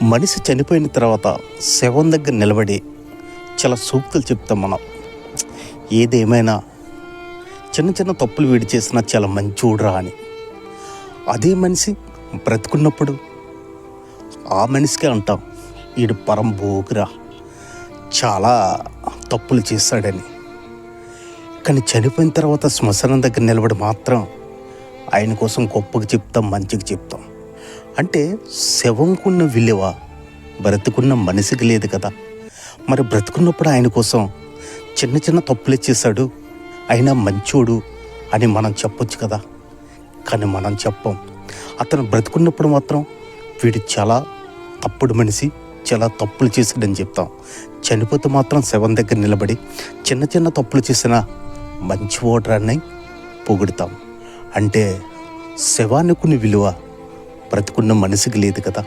మనిషి చనిపోయిన తర్వాత శవం దగ్గర నిలబడి చాలా సూక్తులు చెప్తాం మనం. ఏదేమైనా చిన్న చిన్న తప్పులు వీడి చేసినా చాలా మంచోడురా అని. అదే మనిషి బ్రతుకున్నప్పుడు ఆ మనిషికే అంటాం, వీడు పరం భోగిరా, చాలా తప్పులు చేశాడని. కానీ చనిపోయిన తర్వాత శ్మశానం దగ్గర నిలబడి మాత్రం ఆయన కోసం గొప్పగా చెప్తాం, మంచిగా చెప్తాం. అంటే శవంకున్న విలువ బ్రతుకున్న మనిషికి లేదు కదా. మరి బ్రతుకున్నప్పుడు ఆయన కోసం చిన్న చిన్న తప్పులే చేశాడు, అయినా మంచోడు అని మనం చెప్పొచ్చు కదా. కానీ మనం చెప్పం. అతను బ్రతుకున్నప్పుడు మాత్రం వీడు చాలా తప్పుడు మనిషి, చాలా తప్పులు చేశాడని చెప్తాం. చనిపోతే మాత్రం శవం దగ్గర నిలబడి చిన్న చిన్న తప్పులు చేసిన మంచి ఓటరాన్ని పొగుడుతాం. అంటే శవానికి విలువ బ్రతుకున్న మనిషికి లేదు కదా.